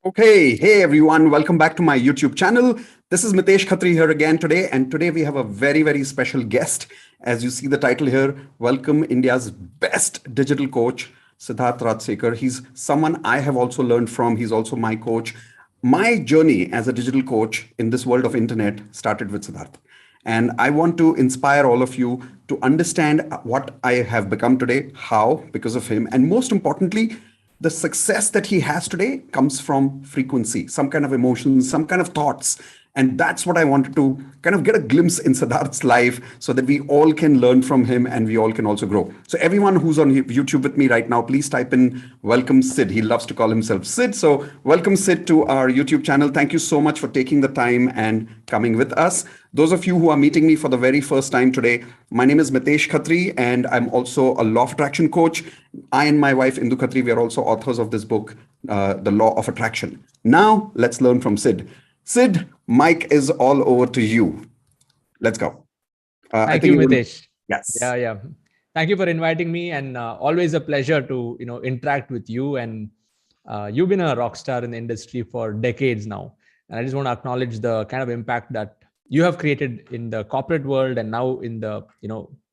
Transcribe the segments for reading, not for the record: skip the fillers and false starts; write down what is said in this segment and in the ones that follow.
Okay, hey everyone, welcome back to my YouTube channel. This is Mitesh Khatri here again today, and today we have a very special guest. As you see the title here, welcome India's best digital coach, Siddharth Rajsekar. He's someone I have also learned from. He's also my coach. My journey as a digital coach in this world of internet started with Siddharth. And I want to inspire all of you to understand what I have become today, how, because of him, and most importantly, the success that he has today comes from frequency, some kind of emotions, some kind of thoughts. And that's what I wanted to kind of get a glimpse in Siddharth's life so that we all can learn from him and we all can also grow. So everyone who's on YouTube with me right now, please type in welcome Sid. He loves to call himself Sid. So welcome Sid to our YouTube channel. Thank you so much for taking the time and coming with us. Those of you who are meeting me for the very first time today, my name is Mitesh Khatri and I'm also a law of attraction coach. I and my wife Indu Khatri, we are also authors of this book, The Law of Attraction. Now let's learn from Sid. Sid, mic is all over to you. Let's go. Thank you, Mitesh. Yes. Yeah. Thank you for inviting me, and always a pleasure to interact with you. And you've been a rock star in the industry for decades now, and I just want to acknowledge the kind of impact that you have created in the corporate world and now in the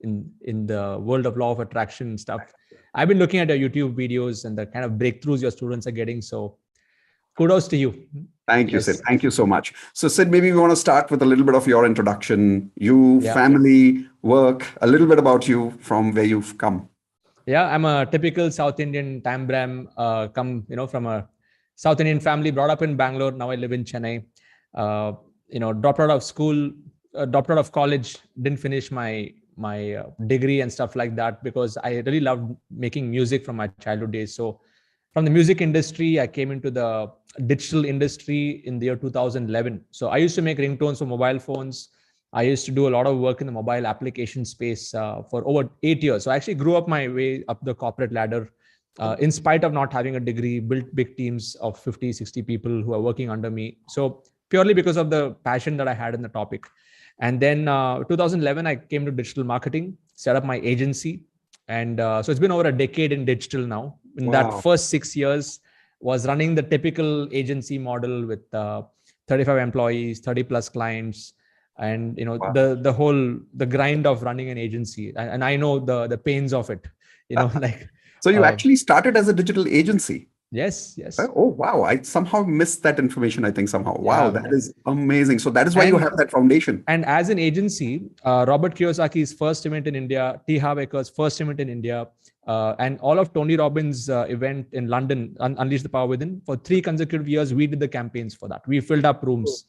in the world of law of attraction stuff. I've been looking at your YouTube videos and the kind of breakthroughs your students are getting. So kudos to you. Thank you, Sid. Thank you so much. So, Sid, maybe we want to start with a little bit of your introduction, family, work, a little bit about you from where you've come. Yeah, I'm a typical South Indian Tambram, from a South Indian family, brought up in Bangalore. Now I live in Chennai. Dropped out of school, dropped out of college, didn't finish my degree and stuff like that because I really loved making music from my childhood days. So from the music industry, I came into the digital industry in the year 2011. So I used to make ringtones for mobile phones. I used to do a lot of work in the mobile application space for over 8 years. So I actually grew up my way up the corporate ladder in spite of not having a degree, built big teams of 50, 60 people who are working under me. So purely because of the passion that I had in the topic. And then 2011, I came to digital marketing, set up my agency. And so it's been over a decade in digital now. In that first 6 years was running the typical agency model with 35 employees, 30 plus clients, and the grind of running an agency. And I know the pains of it, So you actually started as a digital agency. Yes. Oh, wow. I somehow missed that information, I think somehow. Wow, that is amazing. So that is why you have that foundation. And as an agency, Robert Kiyosaki's first event in India, T. Harv Eker's first event in India, and all of Tony Robbins' event in London, Unleash the Power Within, for 3 consecutive years, we did the campaigns for that. We filled up rooms.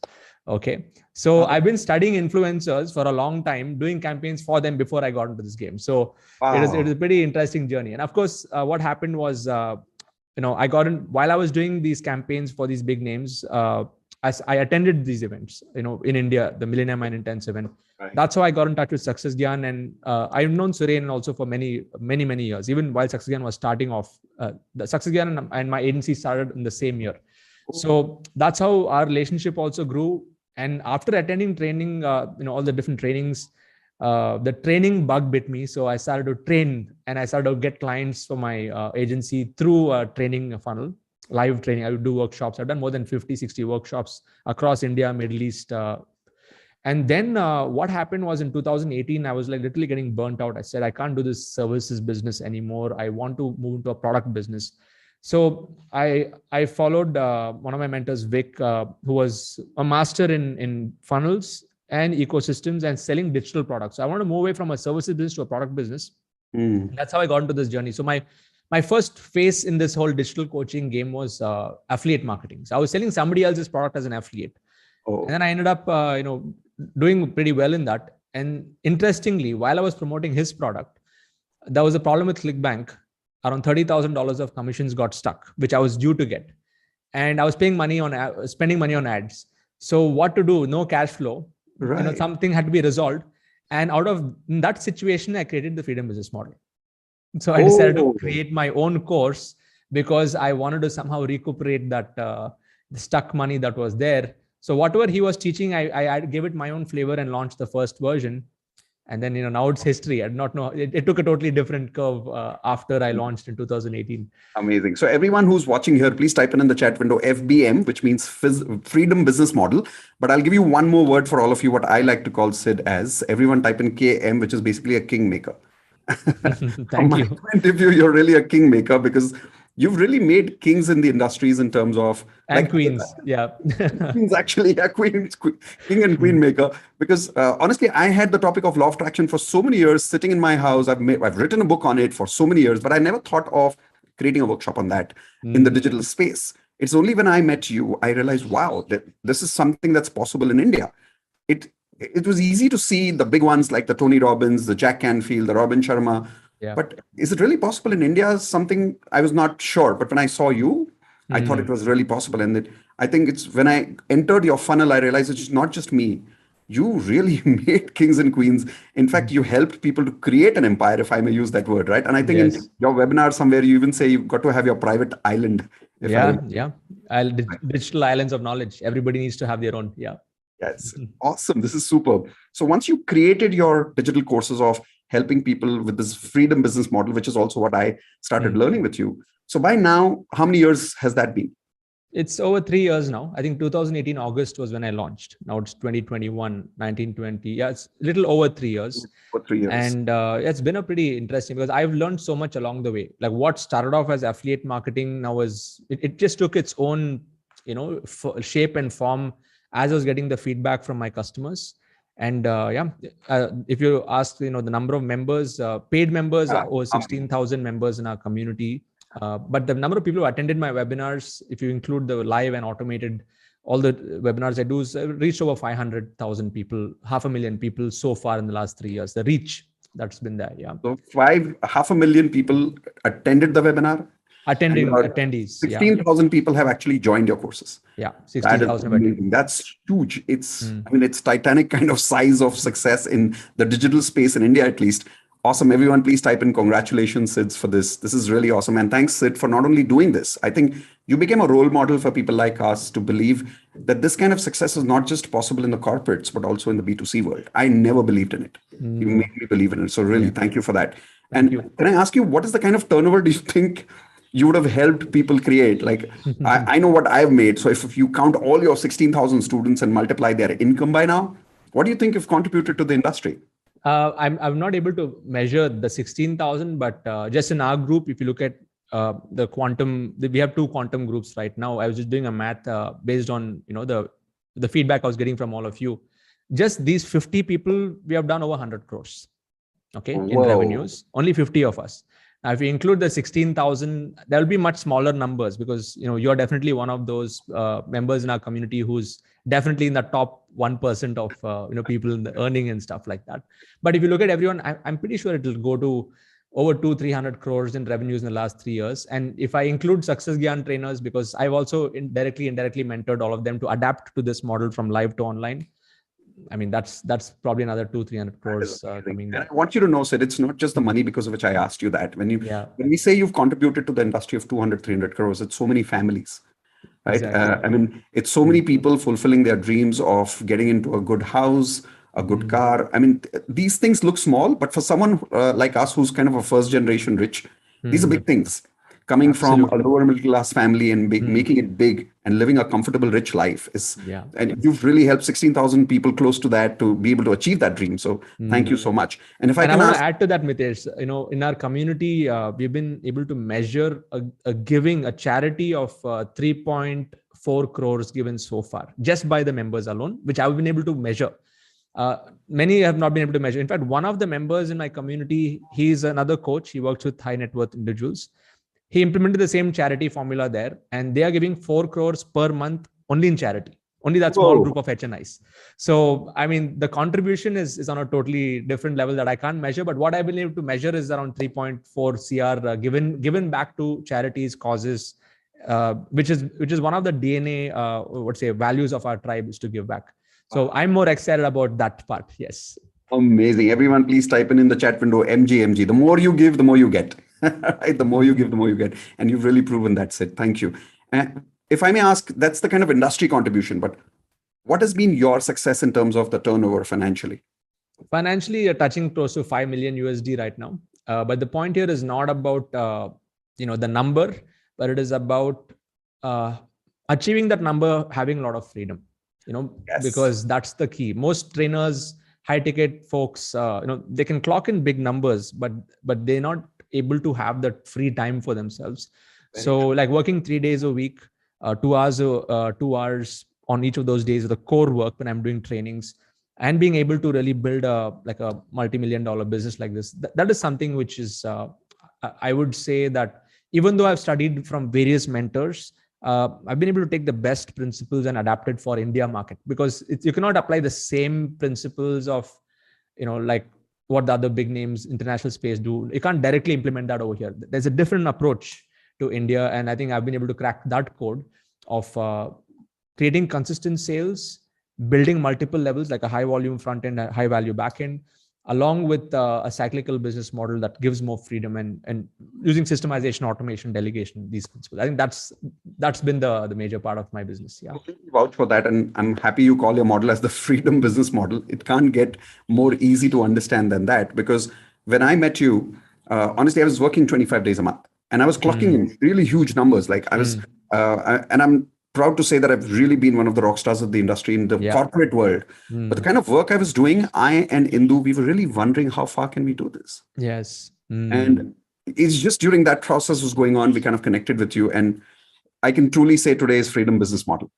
Okay. So I've been studying influencers for a long time, doing campaigns for them before I got into this game. So it is a pretty interesting journey. And of course, what happened was, I got in while I was doing these campaigns for these big names. As I attended these events, in India, the Millennium Mind Intense event. Right. That's how I got in touch with Success Gyan, and I've known Suren also for many years. Even while Success Gyan was starting off, the Success Gyan and my agency started in the same year. So that's how our relationship also grew. And after attending training, all the different trainings, the training bug bit me. So I started to train and I started to get clients for my agency through a training funnel, live training. I would do workshops. I've done more than 50, 60 workshops across India, Middle East. And then what happened was in 2018, I was literally getting burnt out. I said, I can't do this services business anymore. I want to move into a product business. So I followed one of my mentors, Vic, who was a master in funnels and ecosystems and selling digital products. So I want to move away from a services business to a product business. That's how I got into this journey. So my first phase in this whole digital coaching game was affiliate marketing. So I was selling somebody else's product as an affiliate. And then I ended up, doing pretty well in that. And interestingly, while I was promoting his product, there was a problem with ClickBank. Around $30,000 of commissions got stuck, which I was due to get. And I was spending money on ads. So what to do? No cash flow. Right. Something had to be resolved. And out of that situation, I created the Freedom Business Model. So I decided to create my own course because I wanted to somehow recuperate that the stuck money that was there. So whatever he was teaching, I gave it my own flavor and launched the first version. And then, now it's history. I did not know. It took a totally different curve after I launched in 2018. Amazing. So everyone who's watching here, please type in the chat window FBM, which means Freedom Business Model. But I'll give you one more word for all of you, what I like to call Sid as. Everyone type in KM, which is basically a kingmaker. From Thank my you. point of view, you're really a kingmaker because you've really made kings in the industries in terms of And queens. Yeah. queens actually, yeah, king and queen maker. Because honestly, I had the topic of law of attraction for so many years sitting in my house. I've written a book on it for so many years, but I never thought of creating a workshop on that in the digital space. It's only when I met you, I realized, wow, that this is something that's possible in India. It was easy to see the big ones like the Tony Robbins, the Jack Canfield, the Robin Sharma. Yeah. But is it really possible in India? Something I was not sure. But when I saw you, I thought it was really possible. And I think it's when I entered your funnel, I realized it's not just me. You really made kings and queens. In fact, you helped people to create an empire, if I may use that word, right? And I think in Yes. your webinar somewhere, you even say you've got to have your private island. If I Yeah. Digital islands of knowledge. Everybody needs to have their own. Yeah. Yes, awesome. This is superb. So once you created your digital courses of helping people with this freedom business model, which is also what I started learning with you. So by now, how many years has that been? It's over 3 years now. I think 2018 August was when I launched. Now it's 2021, 1920. Yeah, it's a little over 3 years. For 3 years. And it's been a pretty interesting because I've learned so much along the way. Like what started off as affiliate marketing now it just took its own, shape and form as I was getting the feedback from my customers. And if you ask, the number of members, paid members, over 16,000 members in our community. But the number of people who attended my webinars, if you include the live and automated, all the webinars I do, reached over 500,000 people, 500,000 people so far in the last 3 years. The reach that's been there. Yeah. So 500,000 people attended the webinar. Attendees. 16,000 people have actually joined your courses. Yeah, 16,000. That's huge. It's it's Titanic kind of size of success in the digital space in India, at least. Awesome. Everyone, please type in congratulations, Sid, for this. This is really awesome. And thanks, Sid, for not only doing this. I think you became a role model for people like us to believe that this kind of success is not just possible in the corporates, but also in the B2C world. I never believed in it. You made me believe in it. So really, thank you for that. Can I ask you, what is the kind of turnover do you think you would have helped people create? Like, I know what I've made. So if you count all your 16,000 students and multiply their income by now, what do you think you've contributed to the industry? I'm not able to measure the 16,000, but just in our group, if you look at the quantum, we have 2 quantum groups right now. I was just doing a math based on the feedback I was getting from all of you. Just these 50 people, we have done over 100 crores. Okay, in revenues. Only 50 of us. Now, if you include the 16,000, there will be much smaller numbers because you're definitely one of those members in our community who's definitely in the top 1% of people in the earning and stuff like that. But if you look at everyone, I'm pretty sure it will go to over 200-300 crores in revenues in the last 3 years. And if I include Success Gyan trainers, because I've also indirectly mentored all of them to adapt to this model from live to online. I mean, that's probably another 200-300 crores coming there. I want you to know, Sid, it's not just the money because of which I asked you that. When we say you've contributed to the industry of 200-300 crores, it's so many families, right? Exactly. It's so many people fulfilling their dreams of getting into a good house, a good car. These things look small, but for someone like us who's kind of a first generation rich, these are big things. Coming from a lower middle class family and making it big and living a comfortable, rich life and you've really helped 16,000 people close to that to be able to achieve that dream. So thank you so much. And if I want to add to that, Mitesh, in our community, we've been able to measure a charity of 3.4 crores given so far, just by the members alone, which I've been able to measure. Many have not been able to measure. In fact, one of the members in my community, he's another coach. He works with high net worth individuals. He implemented the same charity formula there, and they are giving 4 crores per month only in charity, only that small group of HNIs. So, the contribution is on a totally different level that I can't measure, but what I've been able to measure is around 3.4 CR given back to charities, causes, which is one of the DNA, values of our tribe is to give back. So I'm more excited about that part. Yes. Amazing. Everyone, please type in the chat window, MG. The more you give, the more you get. Right? The more you give, the more you get. And you've really proven that, Sid. Thank you. If I may ask, that's the kind of industry contribution, but what has been your success in terms of the turnover financially? Financially, you're touching close to 5 million USD right now. But the point here is not about the number, but it is about achieving that number, having a lot of freedom. Yes. Because that's the key. Most trainers, high ticket folks, they can clock in big numbers, but they're not able to have that free time for themselves. Very So true. like working 3 days a week, 2 hours on each of those days with the core work when I'm doing trainings, and being able to really build a multi-million dollar business like this, that is something which is I would say that even though I've studied from various mentors, I've been able to take the best principles and adapt it for India market, because you cannot apply the same principles of like what the other big names international space do. You can't directly implement that over here. There's a different approach to India, and I think I've been able to crack that code of creating consistent sales, building multiple levels like a high volume front end, a high value back end, along with a cyclical business model that gives more freedom, and using systemization, automation, delegation, these principles. I think that's been the major part of my business. Yeah. Completely vouch for that, and I'm happy you call your model as the freedom business model. It can't get more easy to understand than that, because when I met you, honestly, I was working 25 days a month, and I was clocking in really huge numbers. Like I was, and I'm proud to say that I've really been one of the rock stars of the industry in the corporate world. But the kind of work I was doing, I and Indu, we were really wondering how far can we do this? Yes. And it's just during that process was going on, we kind of connected with you, and I can truly say today's freedom business model.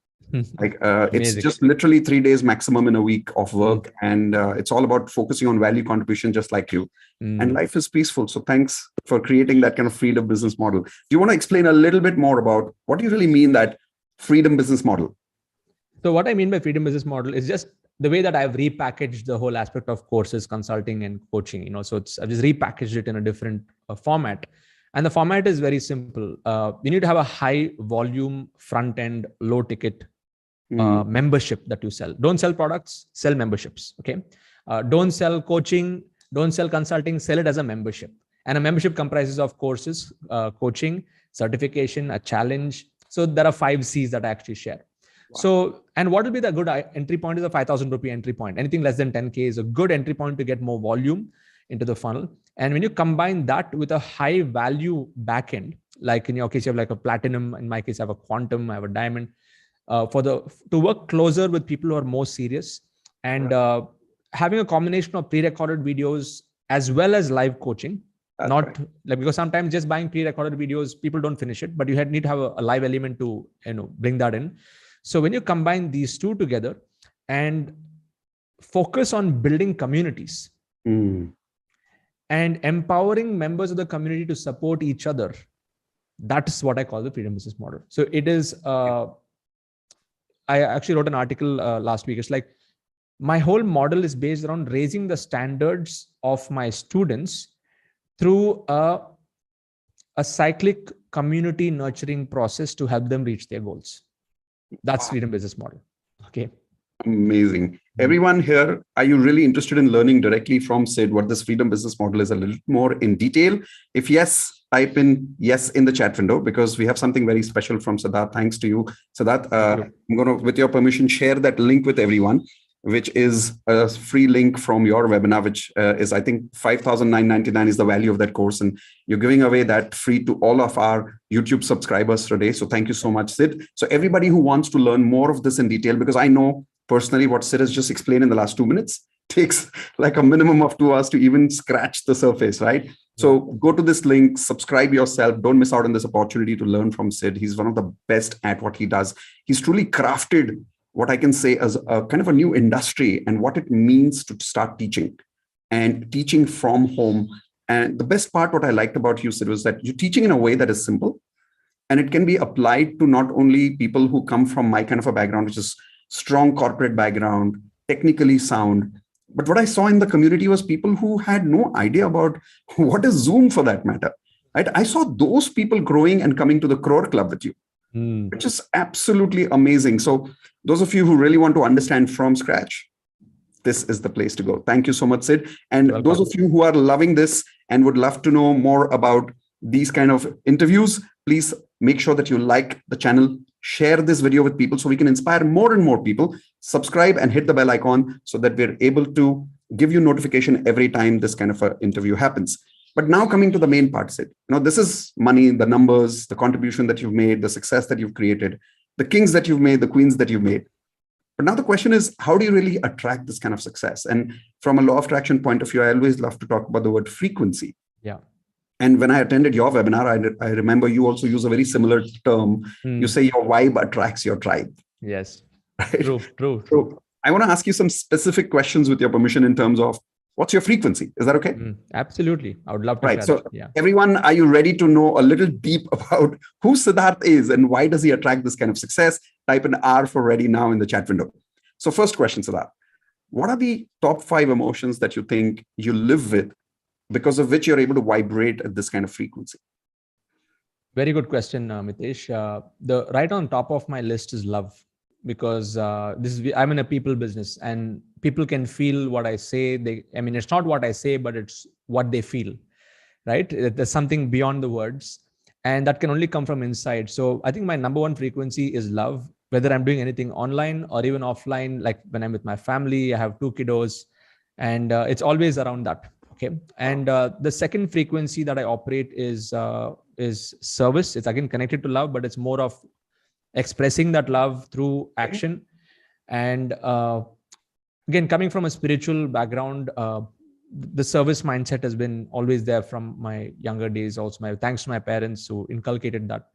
Like it's just literally 3 days maximum in a week of work, and it's all about focusing on value contribution, just like you. And life is peaceful. So thanks for creating that kind of freedom business model. Do you want to explain a little bit more about what do you really mean that freedom business model? So what I mean by freedom business model is just the way that I've repackaged the whole aspect of courses, consulting, and coaching. So I've just repackaged it in a different format. And the format is very simple. You need to have a high volume, front end, low ticket membership that you sell. Don't sell products, sell memberships. Okay. Don't sell coaching, don't sell consulting, sell it as a membership. And a membership comprises of courses, coaching, certification, a challenge. So there are 5 C's that I actually share. Wow. So, and what will be the good entry point is a 5,000 rupee entry point. Anything less than 10K is a good entry point to get more volume into the funnel. And when you combine that with a high value backend, like in your case, you have like a platinum. In my case, I have a quantum, I have a diamond. To work closer with people who are more serious, and having a combination of pre-recorded videos as well as live coaching. That's not right. Like, because sometimes just buying pre-recorded videos, people don't finish it, but you need to have a live element to bring that in. So when you combine these two together and focus on building communities and empowering members of the community to support each other, that's what I call the freedom business model. So it is, I actually wrote an article last week. It's like my whole model is based around raising the standards of my students through a cyclic community nurturing process to help them reach their goals. That's freedom business model. Okay. Amazing. Everyone here, are you really interested in learning directly from Sid what this freedom business model is a little more in detail? If yes, type in yes in the chat window, because we have something very special from Siddharth. Thanks to you, Siddharth. I'm going to, with your permission, share that link with everyone, which is a free link from your webinar, which is, I think, 5,999 is the value of that course. And you're giving away that free to all of our YouTube subscribers today. So thank you so much, Sid. So everybody who wants to learn more of this in detail, because I know personally what Sid has just explained in the last 2 minutes takes like a minimum of 2 hours to even scratch the surface, right? So go to this link, subscribe yourself. Don't miss out on this opportunity to learn from Sid. He's one of the best at what he does. He's truly crafted what I can say as a kind of a new industry and what it means to start teaching and teaching from home. And the best part, what I liked about you, Sid, was that you're teaching in a way that is simple and it can be applied to not only people who come from my kind of a background, which is strong corporate background, technically sound. But what I saw in the community was people who had no idea about what is Zoom for that matter. Right? I saw those people growing and coming to the Crore Club with you, which is absolutely amazing. So those of you who really want to understand from scratch, this is the place to go. Thank you so much, Sid. And those of you who are loving this and would love to know more about these kind of interviews, please make sure that you like the channel, share this video with people so we can inspire more and more people. Subscribe and hit the bell icon so that we're able to give you notification every time this kind of a interview happens. But now coming to the main part, Sid, this is money, the numbers, the contribution that you've made, the success that you've created, the kings that you've made, the queens that you've made. But now the question is, how do you really attract this kind of success? And from a law of attraction point of view, I always love to talk about the word frequency. Yeah. And when I attended your webinar, I remember you also use a very similar term. You say your vibe attracts your tribe. Yes. Right? True. So I want to ask you some specific questions with your permission in terms of what's your frequency? Is that okay? Absolutely. I would love to. Right. So everyone, are you ready to know a little deep about who Siddharth is and why does he attract this kind of success? Type an R for ready now in the chat window. So first question, Siddharth. What are the top 5 emotions that you think you live with because of which you're able to vibrate at this kind of frequency? Very good question, Mitesh. The right on top of my list is love, because I'm in a people business and people can feel what I say. It's not what I say, but it's what they feel, right? There's something beyond the words, and that can only come from inside. So I think my number one frequency is love, whether I'm doing anything online or even offline, like when I'm with my family. I have 2 kiddos, and it's always around that. Okay. And the second frequency that I operate is service. It's again connected to love, but it's more of expressing that love through action. And again, coming from a spiritual background, the service mindset has been always there from my younger days. Also, thanks to my parents who inculcated that,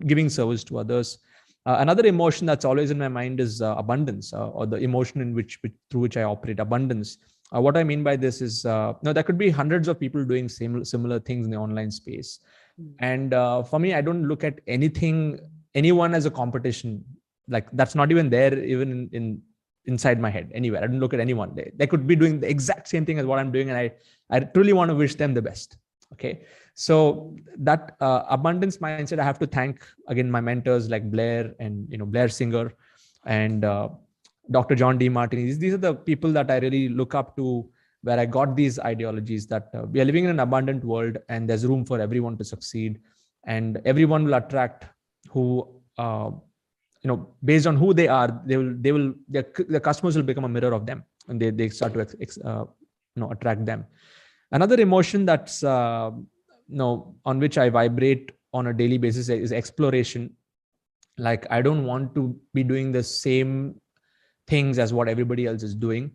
giving service to others. Another emotion that's always in my mind is abundance, or the emotion through which I operate, abundance. What I mean by this is, there could be hundreds of people doing similar things in the online space. And for me, I don't look at anyone as a competition. Like, that's not even there, even inside my head anywhere. I don't look at anyone. They could be doing the exact same thing as what I'm doing. And I truly want to wish them the best. Okay. So that abundance mindset, I have to thank, again, my mentors like Blair and, Blair Singer and Dr. John D. Martin. These are the people that I really look up to, where I got these ideologies that we are living in an abundant world and there's room for everyone to succeed, and everyone will attract who, based on who they are, their customers will become a mirror of them, and they start to attract them. Another emotion that's on which I vibrate on a daily basis is exploration. Like, I don't want to be doing the same things as what everybody else is doing.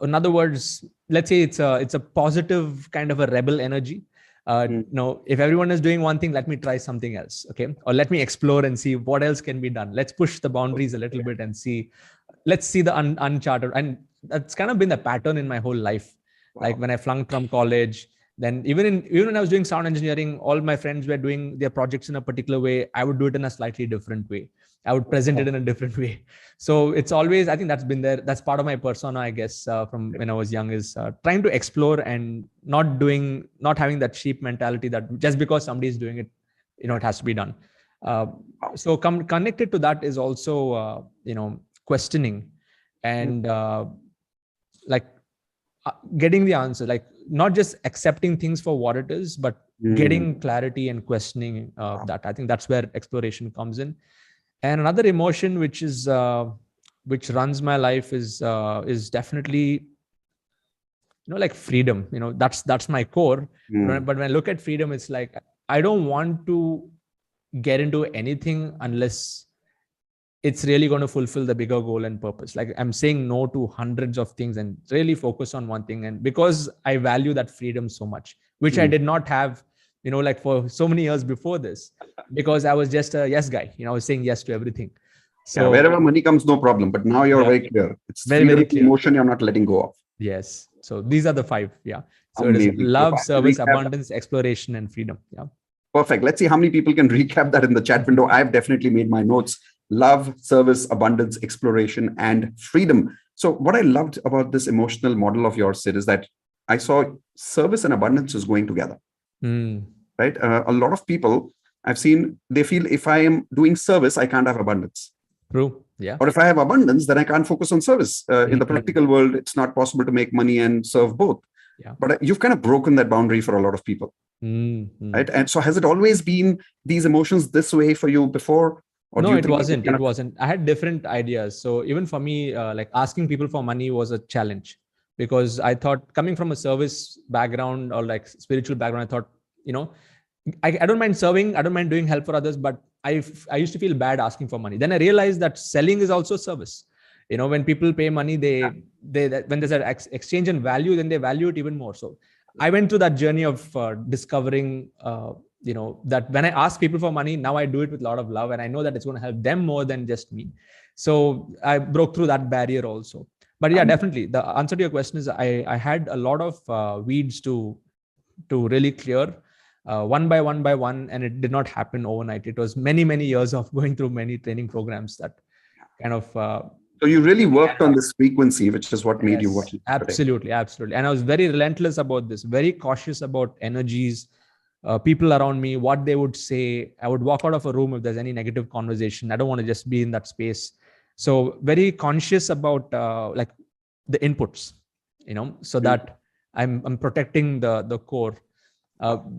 In other words, let's say it's a positive kind of a rebel energy. If everyone is doing one thing, let me try something else. Okay. Or let me explore and see what else can be done. Let's push the boundaries a little bit and let's see the uncharted. And that's kind of been the pattern in my whole life. Wow. Like when I flunked from college, then even when I was doing sound engineering, all my friends were doing their projects in a particular way. I would do it in a slightly different way. I would present it in a different way. So it's always, I think that's been there. That's part of my persona, I guess, from when I was young, is trying to explore and not having that sheep mentality that just because somebody is doing it, it has to be done. So connected to that is also, questioning and getting the answer, like not just accepting things for what it is, but getting clarity and questioning that. I think that's where exploration comes in. And another emotion which runs my life is definitely, like freedom. That's my core. But when I look at freedom, it's like, I don't want to get into anything unless it's really going to fulfill the bigger goal and purpose. Like, I'm saying no to hundreds of things and really focus on one thing. And because I value that freedom so much, which I did not have, like for so many years before this, because I was just a yes guy. I was saying yes to everything. So wherever money comes, no problem. But now you're very clear. It's very clear. Emotion you're not letting go of. Yes. So these are the 5. Yeah. So amazing. It is love, service, abundance, exploration, and freedom. Yeah. Perfect. Let's see how many people can recap that in the chat window. I've definitely made my notes. Love, service, abundance, exploration, and freedom. So what I loved about this emotional model of yours, Sid, is that I saw service and abundance is going together. Right? A lot of people I've seen, they feel if I am doing service, I can't have abundance. True. Yeah. Or if I have abundance, then I can't focus on service. In the practical world, it's not possible to make money and serve both. Yeah. But you've kind of broken that boundary for a lot of people. Right? And so has it always been these emotions this way for you before? Or no, it wasn't. It wasn't. I had different ideas. So even for me, like asking people for money was a challenge, because I thought, coming from a service background or like spiritual background, I thought, I don't mind serving, I don't mind doing help for others, but I used to feel bad asking for money. Then I realized that selling is also service. When people pay money, when there's an exchange in value, then they value it even more. So I went through that journey of discovering, that when I ask people for money, now I do it with a lot of love, and I know that it's going to help them more than just me. So I broke through that barrier also. But yeah, definitely the answer to your question is I had a lot of weeds to really clear, one by one, and it did not happen overnight. It was many years of going through many training programs that kind of so you really worked on this frequency, which is what made you what you today. Absolutely. And I was very relentless about this, very cautious about energies, people around me, what they would say. I would walk out of a room if there's any negative conversation. I don't want to just be in that space. So very conscious about like the inputs, so that I'm protecting the core.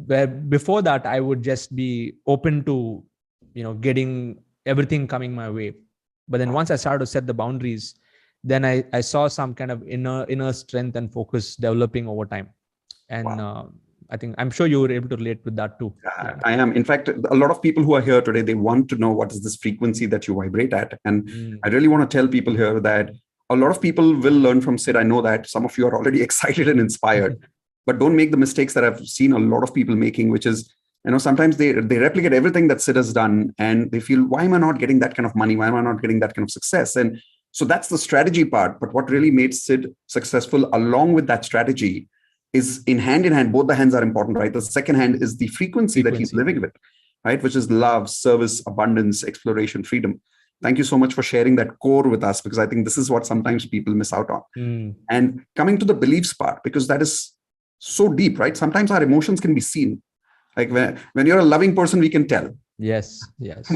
Where before that, I would just be open to, getting everything coming my way. But then once I started to set the boundaries, then I saw some kind of inner strength and focus developing over time. And I'm sure you were able to relate with that too. I am. In fact, a lot of people who are here today, they want to know what is this frequency that you vibrate at. And I really want to tell people here that a lot of people will learn from Sid. I know that some of you are already excited and inspired, but don't make the mistakes that I've seen a lot of people making, which is, sometimes they replicate everything that Sid has done, and they feel, why am I not getting that kind of money? Why am I not getting that kind of success? And so that's the strategy part. But what really made Sid successful along with that strategy is in hand, both the hands are important, right? The second hand is the frequency that he's living with, right? Which is love, service, abundance, exploration, freedom. Thank you so much for sharing that core with us, because I think this is what sometimes people miss out on. And coming to the beliefs part, because that is so deep, right? Sometimes our emotions can be seen. Like when you're a loving person, we can tell. Yes.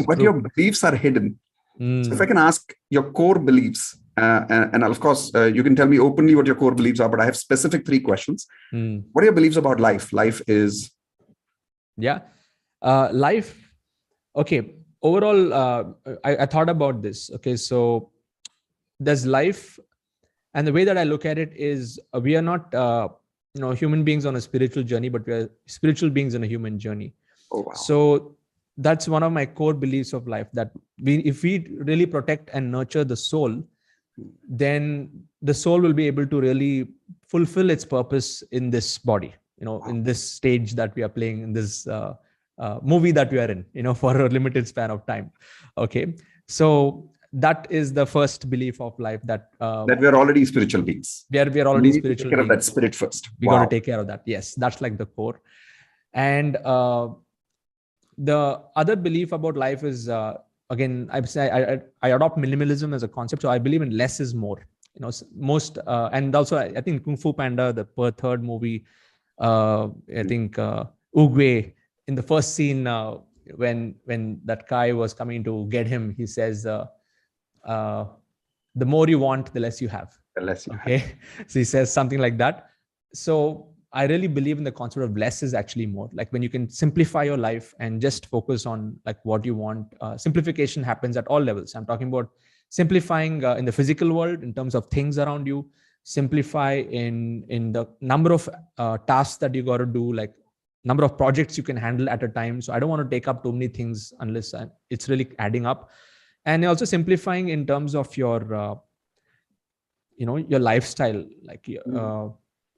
But your beliefs are hidden. So if I can ask your core beliefs, and of course, you can tell me openly what your core beliefs are, but I have specific 3 questions. What are your beliefs about life? Life is? Life. Okay. Overall, I thought about this. Okay. So there's life. And the way that I look at it is we are not, human beings on a spiritual journey, but we are spiritual beings on a human journey. Oh, wow. So that's one of my core beliefs of life, that if we really protect and nurture the soul, then the soul will be able to really fulfill its purpose in this body, in this stage that we are playing, in this movie that we are in, for a limited span of time. Okay. So that is the first belief of life, that we are already spiritual beings. We are already spiritual beings. Take care of that spirit first. We got to take care of that. Yes, that's like the core. And the other belief about life is, again, I adopt minimalism as a concept. So I believe in less is more. Most and also I think Kung Fu Panda, the third movie, I think Oogway, in the first scene, when that guy was coming to get him, he says, the more you want, the less you have. The less you have. So he says something like that. So I really believe in the concept of less is actually more. Like when you can simplify your life and just focus on like what you want, simplification happens at all levels. I'm talking about simplifying in the physical world in terms of things around you, simplify in the number of tasks that you got to do, like number of projects you can handle at a time. So I don't want to take up too many things unless it's really adding up. And also simplifying in terms of your, your lifestyle, like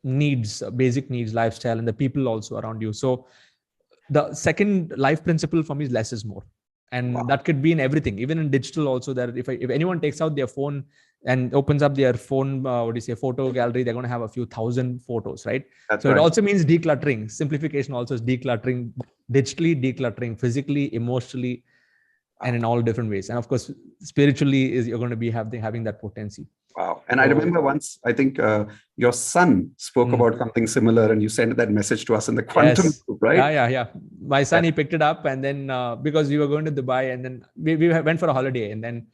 needs, basic needs, lifestyle, and the people also around you. So the second life principle for me is less is more. And that could be in everything, even in digital also, that if anyone takes out their phone and opens up their phone, photo gallery, they're going to have a few thousand photos, right? So it also means decluttering. Simplification also is decluttering, digitally decluttering, physically, emotionally, and in all different ways. And of course, spiritually you're going to be having that potency. Wow. And I remember once, I think your son spoke about something similar, and you sent that message to us in the quantum group, right? Yeah. My son, he picked it up, and then because we were going to Dubai, and then we went for a holiday, and then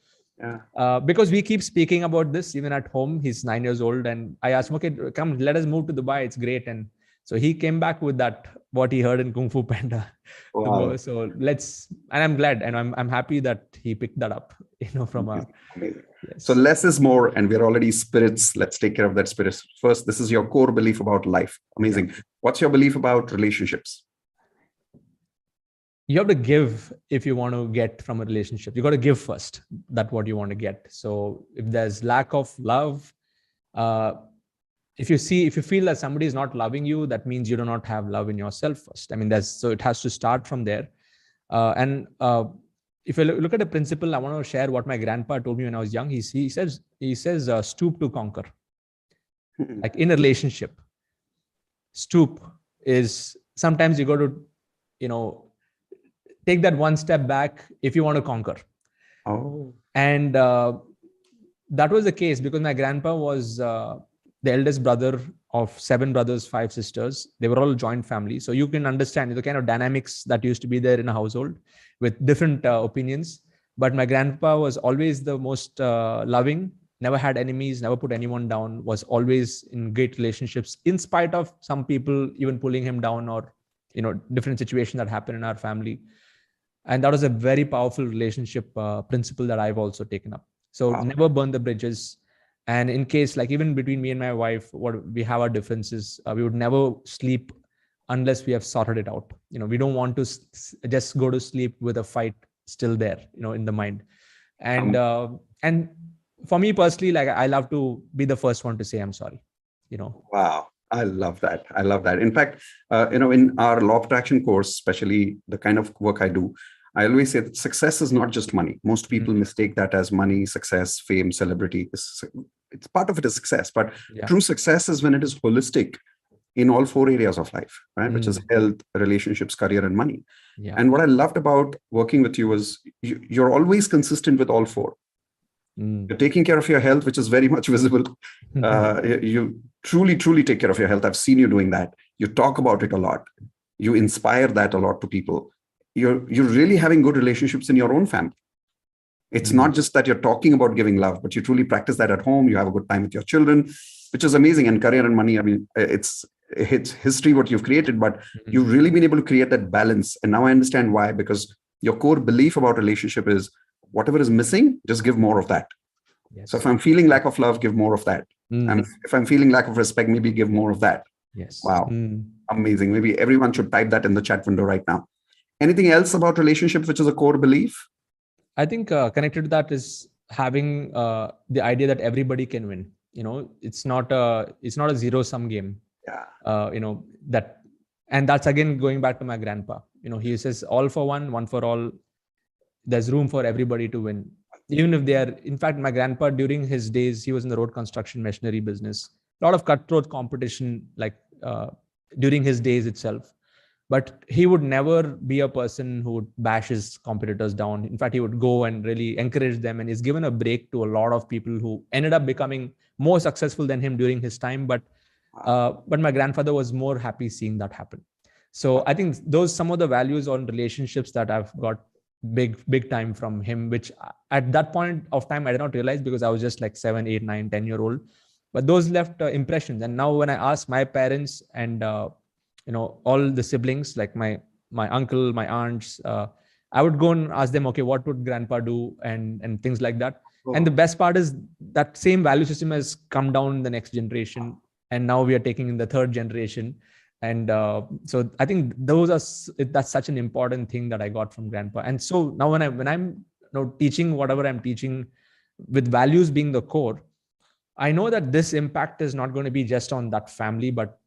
because we keep speaking about this even at home, he's 9 years old, and I asked him, okay, come, let us move to Dubai. It's great. And So he came back with that, what he heard in Kung Fu Panda. Wow. So and I'm glad, and I'm happy that he picked that up, from a, Amazing. Amazing. So yes. less is more, and we're already spirits. Let's take care of that spirit first. This is your core belief about life. Amazing. Yeah. What's your belief about relationships? You have to give if you want to get from a relationship. You got to give first. That's what you want to get. So if there's lack of love, if you feel that somebody is not loving you, that means you do not have love in yourself first. I mean, so it has to start from there. And if you look at a principle, I want to share what my grandpa told me when I was young. He says, stoop to conquer. Like in a relationship, stoop is sometimes you got to, take that one step back if you want to conquer. Oh. And that was the case because my grandpa was the eldest brother of 7 brothers, 5 sisters. They were all joint family. So you can understand the kind of dynamics that used to be there in a household with different opinions. But my grandpa was always the most loving, never had enemies, never put anyone down, was always in great relationships, in spite of some people even pulling him down or, different situations that happen in our family. And that was a very powerful relationship principle that I've also taken up. So never burn the bridges. And in case, like even between me and my wife, what we have our differences, we would never sleep unless we have sorted it out. We don't want to just go to sleep with a fight still there, in the mind. And for me personally, like I love to be the first one to say I'm sorry. Wow. I love that. I love that. In fact, in our law of attraction course, especially the kind of work I do, I always say that success is not just money. Most people mistake that as money, success, fame, celebrity. It's part of it is success, but true success is when it is holistic in all 4 areas of life, right? Which is health, relationships, career, and money. Yeah. And what I loved about working with you was you're always consistent with all 4. You're taking care of your health, which is very much visible. You truly, truly take care of your health. I've seen you doing that. You talk about it a lot. You inspire that a lot to people. You're really having good relationships in your own family. It's not just that you're talking about giving love, but you truly practice that at home. You have a good time with your children, which is amazing. And career and money, I mean, it's history what you've created, but you've really been able to create that balance. And now I understand why, because your core belief about relationship is whatever is missing, just give more of that. Yes. So if I'm feeling lack of love, give more of that. And if I'm feeling lack of respect, maybe give more of that. Yes. Wow. Amazing. Maybe everyone should type that in the chat window right now. Anything else about relationships, which is a core belief? I think connected to that is having the idea that everybody can win. It's not a 0-sum game. Yeah. And that's again going back to my grandpa. He says all for one for all. There's room for everybody to win, even if they are. In fact, my grandpa, during his days, he was in the road construction machinery business. A lot of cutthroat competition, like during his days itself. But he would never be a person who would bash his competitors down. In fact, he would go and really encourage them. And he's given a break to a lot of people who ended up becoming more successful than him during his time. But my grandfather was more happy seeing that happen. So I think those some of the values on relationships that I've got big time from him, which at that point of time I did not realize because I was just like 7, 8, 9, 10-year-old. But those left impressions. And now when I ask my parents and all the siblings, like my uncle, my aunts, I would go and ask them, okay, what would grandpa do, and things like that. And the best part is that same value system has come down in the next generation, and now we are taking in the 3rd generation. And so I think that's such an important thing that I got from grandpa. And so now when I'm teaching whatever I'm teaching, with values being the core, I know that this impact is not going to be just on that family, but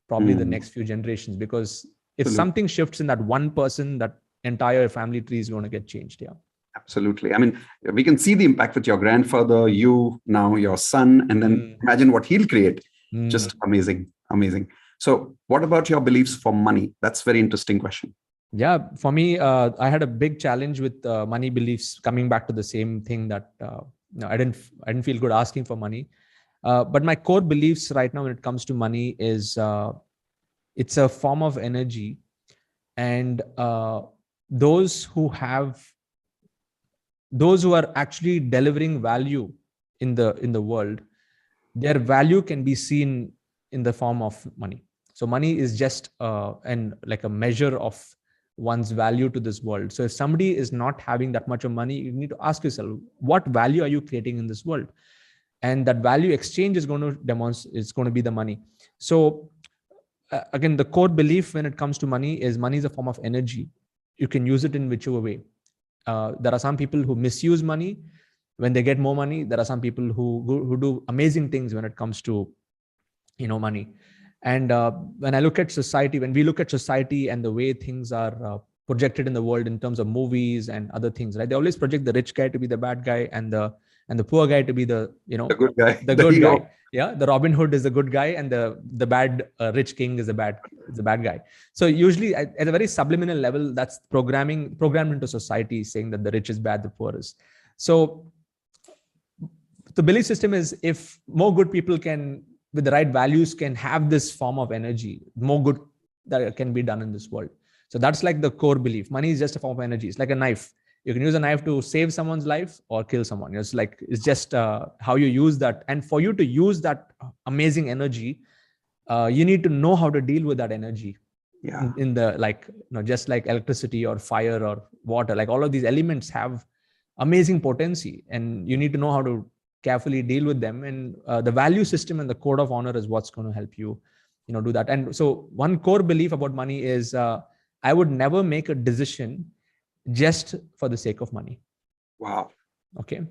probably the next few generations, because if something shifts in that one person, that entire family tree is going to get changed. Yeah, absolutely. I mean, we can see the impact with your grandfather, you, now your son, and then imagine what he'll create. Just amazing. So what about your beliefs for money? That's a very interesting question. Yeah, for me, I had a big challenge with money beliefs, coming back to the same thing that I didn't feel good asking for money. But my core beliefs right now when it comes to money is it's a form of energy. And those who are actually delivering value in the world, their value can be seen in the form of money. So money is just like a measure of one's value to this world. So if somebody is not having that much of money, you need to ask yourself, what value are you creating in this world? And that value exchange is going to demonstrate, it's going to be the money. So again, the core belief when it comes to money is a form of energy. You can use it in whichever way. There are some people who misuse money. When they get more money, there are some people who do amazing things when it comes to money. And when I look at society, when we look at society and the way things are projected in the world in terms of movies and other things, right? They always project the rich guy to be the bad guy and the poor guy to be the good guy, the good guy. Yeah, the Robin Hood is the good guy, and the bad rich king is the bad guy. So usually at a very subliminal level, that's programmed into society, saying that the rich is bad, the poor is. So the belief system is, if more good people can, with the right values, can have this form of energy, more good that can be done in this world. So that's like the core belief. Money is just a form of energy. It's like a knife. You can use a knife to save someone's life or kill someone. It's just how you use that. And for you to use that amazing energy, you need to know how to deal with that energy. Yeah. In the just like electricity or fire or water, like all of these elements have amazing potency, and you need to know how to carefully deal with them. And the value system and the code of honor is what's going to help you, do that. And so one core belief about money is I would never make a decision just for the sake of money. Wow. Okay.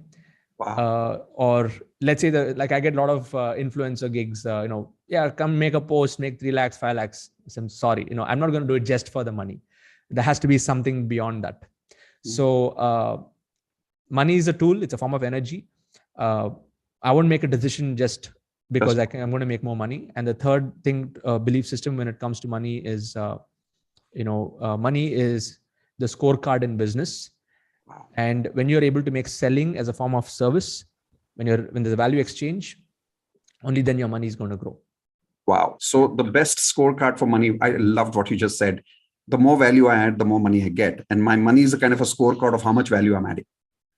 Wow. Or let's say I get a lot of influencer gigs, come make a post, make 3 lakhs, 5 lakhs. So I'm sorry, I'm not going to do it just for the money. There has to be something beyond that. So money is a tool. It's a form of energy. I won't make a decision just because I'm going to make more money. And the third thing, belief system when it comes to money is, money is the scorecard in business. Wow. And when you're able to make selling as a form of service, when there's a value exchange, only then your money is going to grow. Wow. So the best scorecard for money, I loved what you just said. The more value I add, the more money I get. And my money is a kind of a scorecard of how much value I'm adding.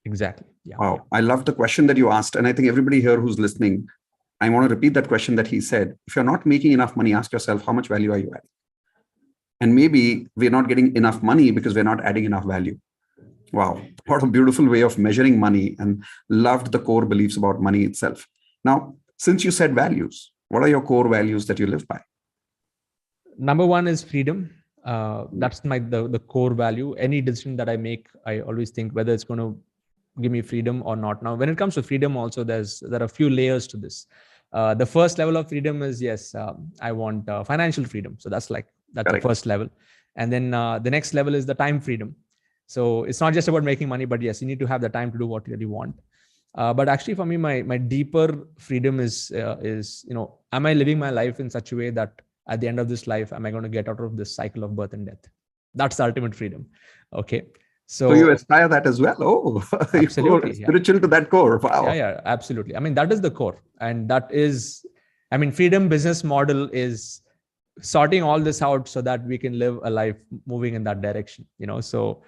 Exactly. Yeah. Wow. I love the question that you asked. And I think everybody here who's listening, I want to repeat that question that he said. If you're not making enough money, ask yourself, how much value are you adding? And maybe we're not getting enough money because we're not adding enough value. Wow. What a beautiful way of measuring money, and loved the core beliefs about money itself. Now, since you said values, what are your core values that you live by? Number one is freedom. That's the core value. Any decision that I make, I always think whether it's going to give me freedom or not. Now, when it comes to freedom also, there are a few layers to this. The first level of freedom is, yes, I want financial freedom. So that's Correct. the first level. And then the next level is the time freedom. So it's not just about making money, but yes, you need to have the time to do what you really want. But actually for me, my deeper freedom is, am I living my life in such a way that at the end of this life, am I going to get out of this cycle of birth and death? That's the ultimate freedom. Okay. So you aspire that as well? Oh, absolutely. Spiritual to that core. Wow. Yeah, absolutely. I mean, that is the core. And that is, freedom business model is sorting all this out so that we can live a life moving in that direction, so,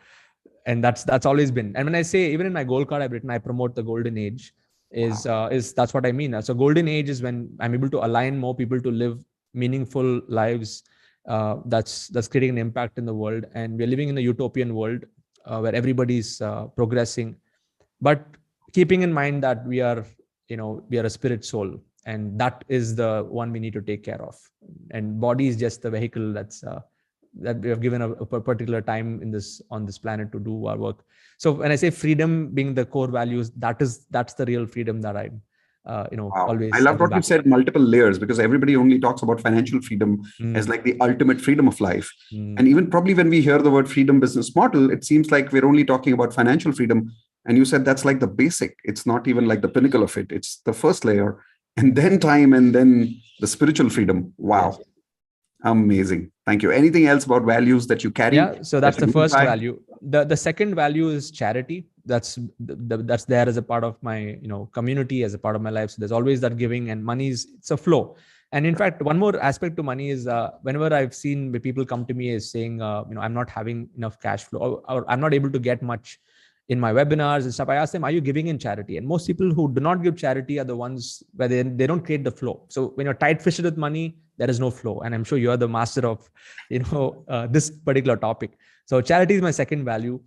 and that's always been. And when I say, even in my goal card I've written, I promote the golden age is that's what I mean. So golden age is when I'm able to align more people to live meaningful lives. That's creating an impact in the world. And we're living in a utopian world where everybody's progressing, but keeping in mind that we are a spirit soul, and that is the one we need to take care of. And body is just the vehicle that we have given a particular time on this planet to do our work. So when I say freedom being the core values, that's the real freedom that I'm Wow. always. I love what you said, multiple layers, because everybody only talks about financial freedom as like the ultimate freedom of life. And even probably when we hear the word freedom business model, it seems like we're only talking about financial freedom. And you said that's like the basic. It's not even like the pinnacle of it. It's the first layer, and then time, and then the spiritual freedom. Wow. Yes. Amazing. Thank you. Anything else about values that you carry? Yeah. So that's the first value. The second value is charity. That's there as a part of my, community, as a part of my life. So there's always that giving, and money it's a flow. And in fact, one more aspect to money is whenever I've seen people come to me is saying, I'm not having enough cash flow, or I'm not able to get much in my webinars and stuff, I ask them, are you giving in charity? And most people who do not give charity are the ones where they don't create the flow. So when you're tight fisted with money, there is no flow. And I'm sure you're the master of, this particular topic. So charity is my second value.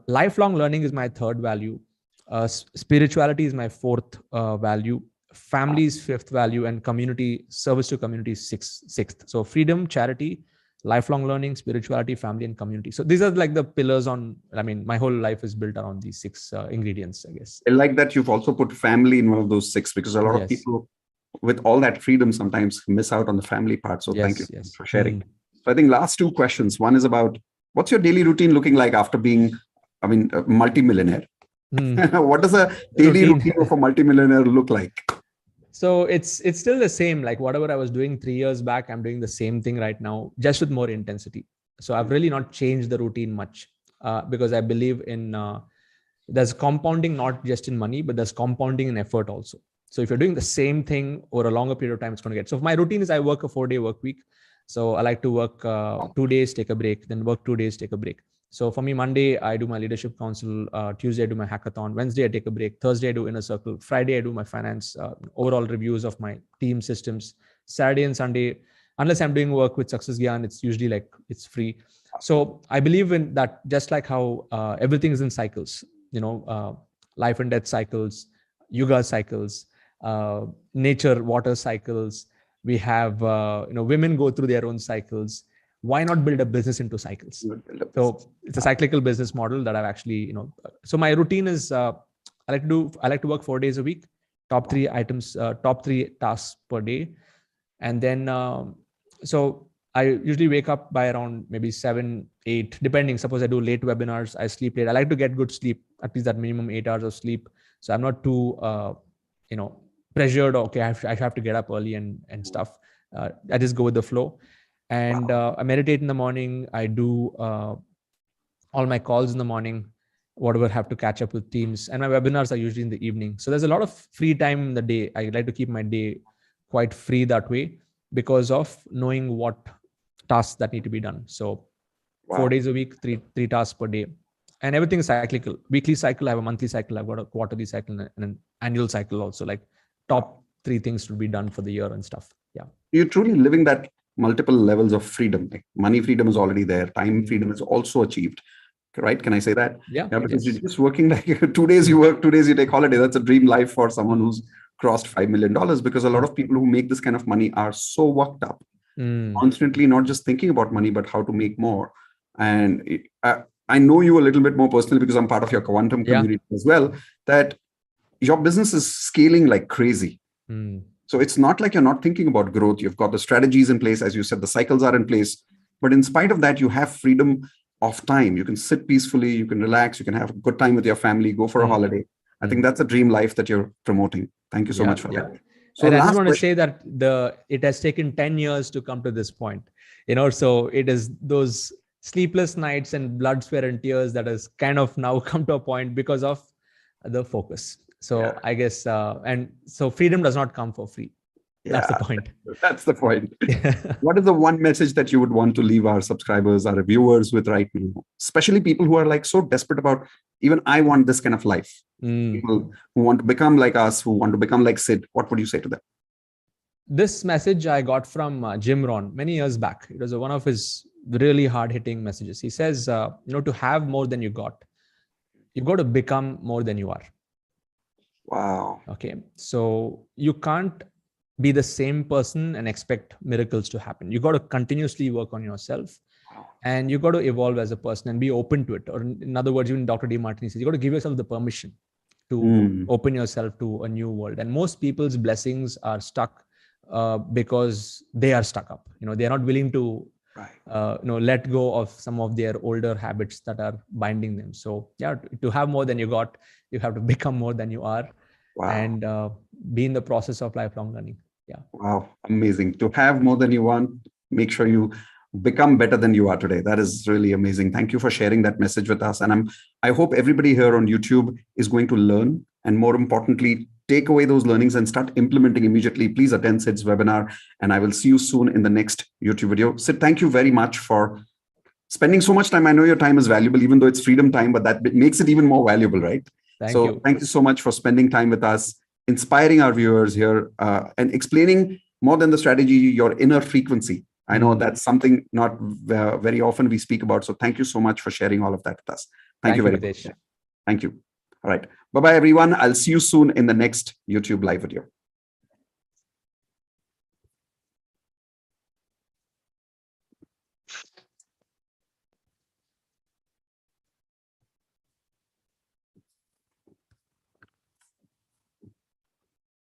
Lifelong learning is my third value. Spirituality is my fourth value. Family is fifth value, and community service to community is sixth. So freedom, charity, lifelong learning, spirituality, family, and community. So these are like the pillars my whole life is built around these six ingredients, I guess. I like that you've also put family in one of those six, because a lot of people with all that freedom sometimes miss out on the family part. So thank you for sharing. So I think last two questions. One is about, what's your daily routine looking like after being, a multimillionaire? What does a daily routine of a multimillionaire look like? So it's still the same. Like whatever I was doing 3 years back, I'm doing the same thing right now, just with more intensity. So I've really not changed the routine much, because I believe in there's compounding, not just in money, but there's compounding in effort also. So if you're doing the same thing over a longer period of time, it's going to get. So my routine is I work a 4-day work week. So I like to work 2 days, take a break, then work 2 days, take a break. So for me, Monday, I do my leadership council. Tuesday, I do my hackathon. Wednesday, I take a break. Thursday, I do inner circle. Friday, I do my finance, overall reviews of my team systems. Saturday and Sunday, unless I'm doing work with Success Gyan, it's usually like it's free. So I believe in that, just like how everything is in cycles, life and death cycles, yuga cycles, nature, water cycles. We have, women go through their own cycles. Why not build a business into cycles? So it's a cyclical business model that I've actually, so my routine is, I like to work 4 days a week, top 3 items, top 3 tasks per day. And then, so I usually wake up by around maybe 7, 8, depending. Suppose I do late webinars, I sleep late. I like to get good sleep, at least that minimum 8 hours of sleep. So I'm not too, pressured. Okay, I have to get up early and stuff. I just go with the flow. And I meditate in the morning. I do all my calls in the morning, whatever I have to catch up with teams. And my webinars are usually in the evening. So there's a lot of free time in the day. I like to keep my day quite free that way, because of knowing what tasks that need to be done. So 4 days a week, three tasks per day. And everything is cyclical. Weekly cycle, I have a monthly cycle, I've got a quarterly cycle, and an annual cycle also, like top 3 things to be done for the year and stuff. Yeah. You're truly living that multiple levels of freedom. Like money freedom is already there. Time freedom is also achieved. Right? Can I say that? Yeah. Because you're just working like 2 days you work, 2 days you take holiday. That's a dream life for someone who's crossed $5 million, because a lot of people who make this kind of money are so worked up, constantly not just thinking about money, but how to make more. And I know you a little bit more personally because I'm part of your quantum community as well, that your business is scaling like crazy. So it's not like you're not thinking about growth. You've got the strategies in place. As you said, the cycles are in place. But in spite of that, you have freedom of time. You can sit peacefully, you can relax, you can have a good time with your family, go for a holiday. I think that's a dream life that you're promoting. Thank you so much for that. So and I just want to say that it has taken 10 years to come to this point. So it is those sleepless nights and blood, sweat, and tears that has kind of now come to a point because of the focus. So I guess, and so freedom does not come for free. That's the point. That's the point. What is the one message that you would want to leave our subscribers, our viewers with right now? Especially people who are like so desperate about, even I want this kind of life. People who want to become like us, who want to become like Sid. What would you say to them? This message I got from Jim Rohn many years back. It was one of his really hard-hitting messages. He says, to have more than you got, you've got to become more than you are. Wow. Okay. So you can't be the same person and expect miracles to happen. You got to continuously work on yourself, and you got to evolve as a person and be open to it. Or in other words, even Dr. DeMartini says, you got to give yourself the permission to open yourself to a new world. And most people's blessings are stuck because they are stuck up. They are not willing to let go of some of their older habits that are binding them. So to have more than you got, you have to become more than you are. And be in the process of lifelong learning. Wow. Amazing. To have more than you want, make sure you become better than you are today. That is really amazing. Thank you for sharing that message with us. And I hope everybody here on YouTube is going to learn, and more importantly, take away those learnings and start implementing immediately. Please attend Sid's webinar, and I will see you soon in the next YouTube video. Sid, thank you very much for spending so much time. I know your time is valuable, even though it's freedom time, but that makes it even more valuable, right? Thank you. Thank you so much for spending time with us, inspiring our viewers here, and explaining more than the strategy, your inner frequency. I know that's something not very often we speak about. So thank you so much for sharing all of that with us. Thank you very Mitesh. much. Thank you. All right. Bye-bye, everyone. I'll see you soon in the next YouTube live video.